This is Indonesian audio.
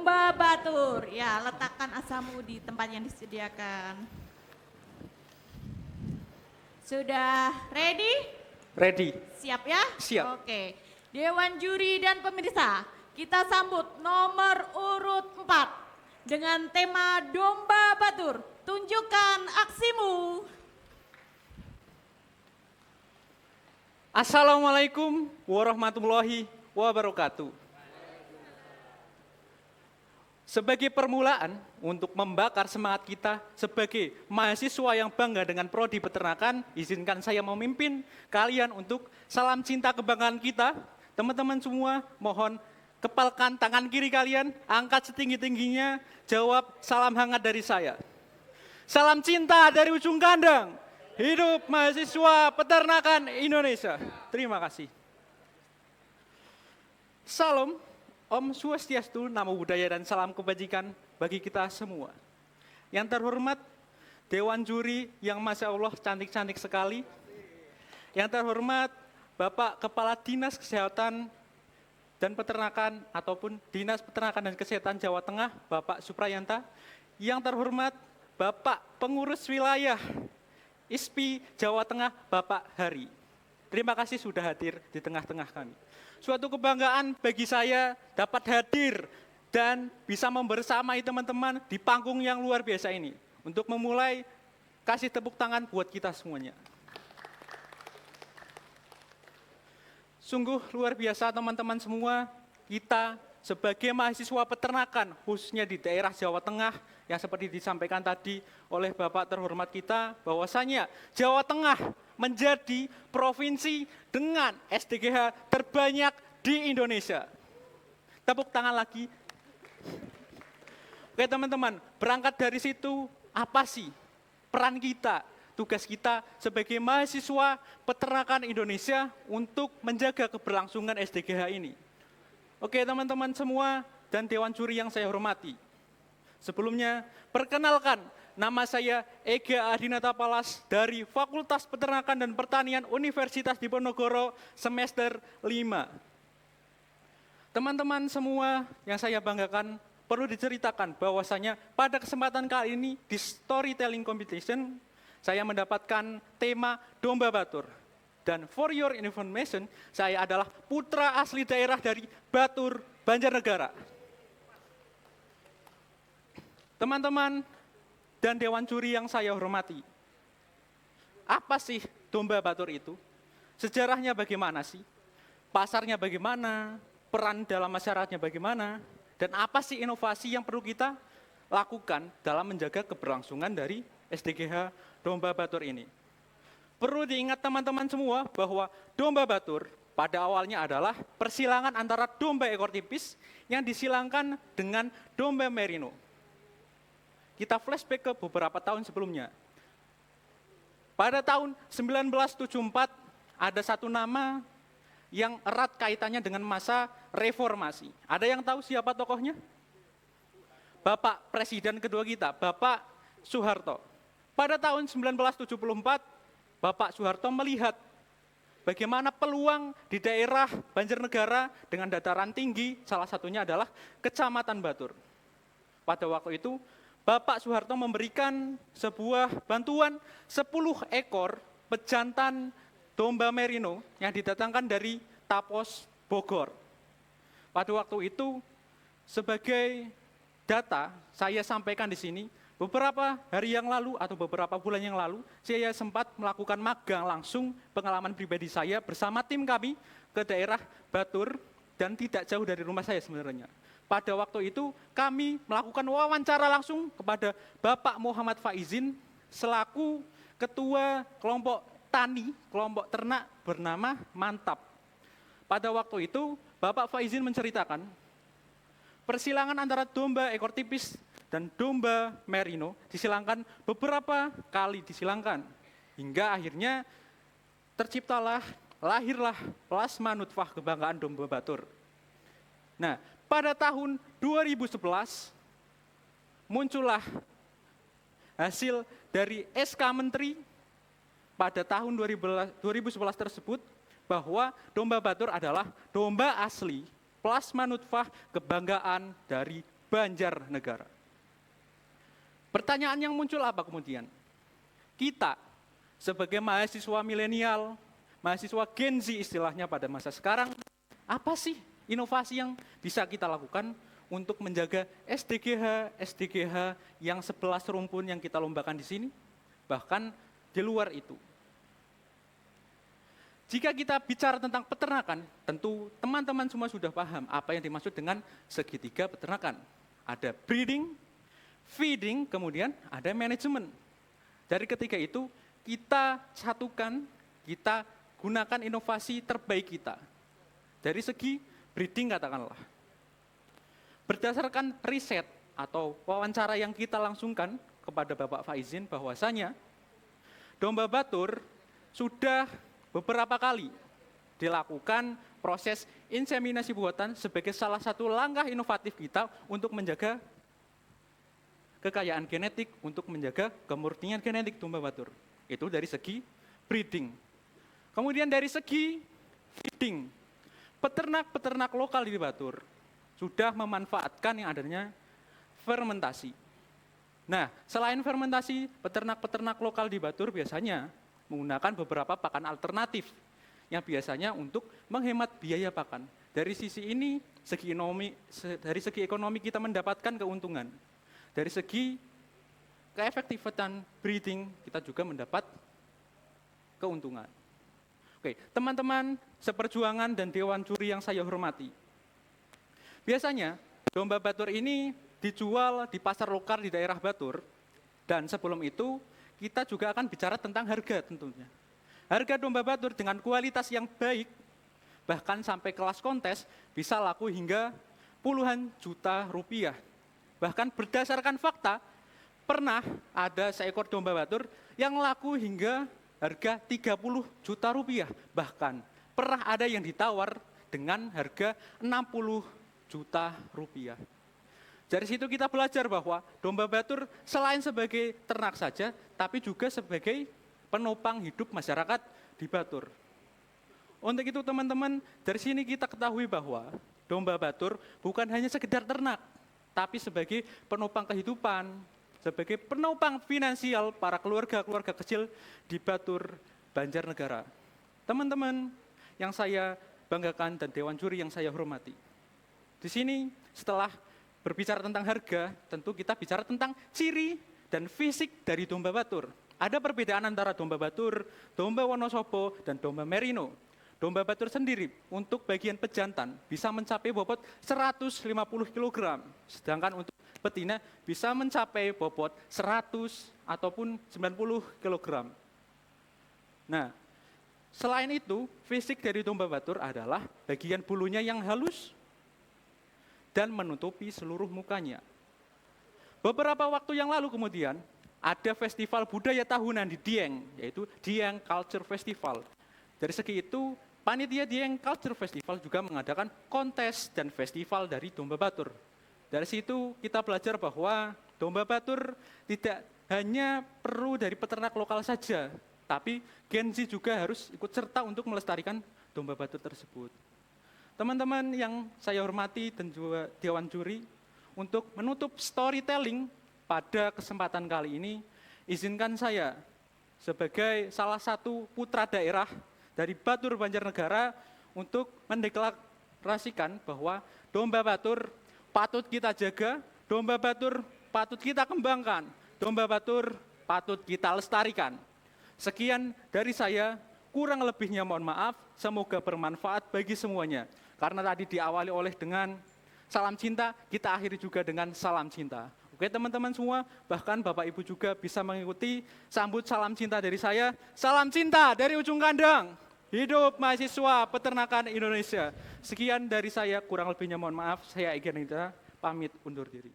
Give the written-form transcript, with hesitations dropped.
domba batur. Ya, letakkan asamu di tempat yang disediakan. Sudah ready? Ready. Siap ya? Siap. Oke. Dewan juri dan pemirsa, kita sambut nomor urut 4 dengan tema domba batur. Tunjukkan aksimu. Assalamualaikum warahmatullahi wabarakatuh. Sebagai permulaan untuk membakar semangat kita sebagai mahasiswa yang bangga dengan prodi peternakan, izinkan saya memimpin kalian untuk salam cinta kebanggaan kita. Teman-teman semua, mohon kepalkan tangan kiri kalian, angkat setinggi-tingginya, jawab salam hangat dari saya. Salam cinta dari ujung kandang. Hidup mahasiswa peternakan Indonesia. Terima kasih. Salam, Om Swastiastu, Namo Buddhaya dan salam kebajikan bagi kita semua. Yang terhormat, Dewan Juri yang Masya Allah cantik-cantik sekali. Yang terhormat, Bapak Kepala Dinas Kesehatan dan Peternakan ataupun Dinas Peternakan dan Kesehatan Jawa Tengah, Bapak Suprayanta. Yang terhormat, Bapak Pengurus Wilayah ISPI Jawa Tengah, Bapak Hari. Terima kasih sudah hadir di tengah-tengah kami. Suatu kebanggaan bagi saya dapat hadir dan bisa membersamai teman-teman di panggung yang luar biasa ini. Untuk memulai, kasih tepuk tangan buat kita semuanya. Sungguh luar biasa teman-teman semua, kita sebagai mahasiswa peternakan, khususnya di daerah Jawa Tengah, yang seperti disampaikan tadi oleh Bapak terhormat kita, bahwasanya Jawa Tengah menjadi provinsi dengan SDGH terbanyak di Indonesia. Tepuk tangan lagi. Oke teman-teman, berangkat dari situ, apa sih peran kita, tugas kita sebagai mahasiswa peternakan Indonesia untuk menjaga keberlangsungan SDGH ini? Oke teman-teman semua dan Dewan Juri yang saya hormati. Sebelumnya, perkenalkan, nama saya Ega Adinata Palas dari Fakultas Peternakan dan Pertanian Universitas Diponegoro semester 5. Teman-teman semua yang saya banggakan, perlu diceritakan bahwasanya pada kesempatan kali ini di Storytelling Competition, saya mendapatkan tema domba batur. Dan for your information, saya adalah putra asli daerah dari Batur, Banjarnegara. Teman-teman dan Dewan Juri yang saya hormati, apa sih domba batur itu? Sejarahnya bagaimana sih? Pasarnya bagaimana? Peran dalam masyarakatnya bagaimana? Dan apa sih inovasi yang perlu kita lakukan dalam menjaga keberlangsungan dari SDGH domba batur ini? Perlu diingat teman-teman semua bahwa domba batur pada awalnya adalah persilangan antara domba ekor tipis yang disilangkan dengan domba merino. Kita flashback ke beberapa tahun sebelumnya. Pada tahun 1974 ada satu nama yang erat kaitannya dengan masa reformasi. Ada yang tahu siapa tokohnya? Bapak Presiden kedua kita, Bapak Soeharto. Pada tahun 1974, Bapak Soeharto melihat bagaimana peluang di daerah Banjarnegara dengan dataran tinggi, salah satunya adalah Kecamatan Batur. Pada waktu itu, Bapak Soeharto memberikan sebuah bantuan 10 ekor pejantan domba merino yang didatangkan dari Tapos, Bogor. Pada waktu itu, sebagai data saya sampaikan di sini, beberapa hari yang lalu atau beberapa bulan yang lalu, saya sempat melakukan magang langsung pengalaman pribadi saya bersama tim kami ke daerah Batur dan tidak jauh dari rumah saya sebenarnya. Pada waktu itu kami melakukan wawancara langsung kepada Bapak Muhammad Faizin selaku Ketua Kelompok Tani, Kelompok Ternak bernama Mantap. Pada waktu itu Bapak Faizin menceritakan persilangan antara domba ekor tipis dan domba merino disilangkan beberapa kali disilangkan. Hingga akhirnya lahirlah plasma nutfah kebanggaan domba batur. Nah, pada tahun 2011 muncullah hasil dari SK Menteri pada tahun 2011 tersebut bahwa domba batur adalah domba asli plasma nutfah kebanggaan dari Banjarnegara. Pertanyaan yang muncul apa kemudian? Kita sebagai mahasiswa milenial, mahasiswa Gen Z istilahnya pada masa sekarang, apa sih inovasi yang bisa kita lakukan untuk menjaga SDGH yang 11 rumpun yang kita lombakan di sini, bahkan di luar itu. Jika kita bicara tentang peternakan, tentu teman-teman semua sudah paham apa yang dimaksud dengan segitiga peternakan. Ada breeding, feeding, kemudian ada manajemen. Dari ketiga itu, kita satukan, kita gunakan inovasi terbaik kita. Dari segi breeding katakanlah. Berdasarkan riset atau wawancara yang kita langsungkan kepada Bapak Faizin bahwasanya domba Batur sudah beberapa kali dilakukan proses inseminasi buatan sebagai salah satu langkah inovatif kita untuk menjaga kekayaan genetik, untuk menjaga kemurnian genetik domba Batur. Itu dari segi breeding. Kemudian dari segi feeding, peternak-peternak lokal di Batur sudah memanfaatkan yang adanya fermentasi. Nah, selain fermentasi, peternak-peternak lokal di Batur biasanya menggunakan beberapa pakan alternatif yang biasanya untuk menghemat biaya pakan. Dari sisi ini, dari segi ekonomi kita mendapatkan keuntungan. Dari segi keefektifan breeding, kita juga mendapat keuntungan. Oke, teman-teman seperjuangan dan Dewan Juri yang saya hormati. Biasanya, domba Batur ini dijual di pasar lokal di daerah Batur, dan sebelum itu kita juga akan bicara tentang harga tentunya. Harga domba Batur dengan kualitas yang baik, bahkan sampai kelas kontes, bisa laku hingga puluhan juta rupiah. Bahkan berdasarkan fakta, pernah ada seekor domba Batur yang laku hingga harga 30 juta rupiah. Bahkan pernah ada yang ditawar dengan harga 60 juta rupiah. Dari situ kita belajar bahwa domba Batur selain sebagai ternak saja, tapi juga sebagai penopang hidup masyarakat di Batur. Untuk itu teman-teman, dari sini kita ketahui bahwa domba Batur bukan hanya sekedar ternak, tapi sebagai penopang kehidupan, sebagai penopang finansial para keluarga-keluarga kecil di Batur, Banjarnegara. Teman-teman yang saya banggakan dan Dewan Juri yang saya hormati. Di sini setelah berbicara tentang harga, tentu kita bicara tentang ciri dan fisik dari domba Batur. Ada perbedaan antara domba Batur, domba Wonosobo, dan domba Merino. Domba Batur sendiri untuk bagian pejantan bisa mencapai bobot 150 kg, sedangkan untuk betina bisa mencapai bobot 100 ataupun 90 kg. Nah, selain itu, fisik dari domba Batur adalah bagian bulunya yang halus dan menutupi seluruh mukanya. Beberapa waktu yang lalu kemudian, ada festival budaya tahunan di Dieng, yaitu Dieng Culture Festival. Dari segi itu, panitia Dieng Culture Festival juga mengadakan kontes dan festival dari domba Batur. Dari situ kita belajar bahwa domba Batur tidak hanya perlu dari peternak lokal saja, tapi Gen Z juga harus ikut serta untuk melestarikan domba Batur tersebut. Teman-teman yang saya hormati dan juga Dewan Juri, untuk menutup storytelling pada kesempatan kali ini, izinkan saya sebagai salah satu putra daerah dari Batur Banjarnegara untuk mendeklarasikan bahwa domba Batur patut kita jaga, domba Batur patut kita kembangkan, domba Batur patut kita lestarikan. Sekian dari saya, kurang lebihnya mohon maaf, semoga bermanfaat bagi semuanya. Karena tadi diawali oleh dengan salam cinta, kita akhiri juga dengan salam cinta. Oke teman-teman semua, bahkan Bapak Ibu juga bisa mengikuti sambut salam cinta dari saya. Salam cinta dari ujung kandang. Hidup mahasiswa peternakan Indonesia. Sekian dari saya, kurang lebihnya mohon maaf. Saya Egy Nita, pamit undur diri.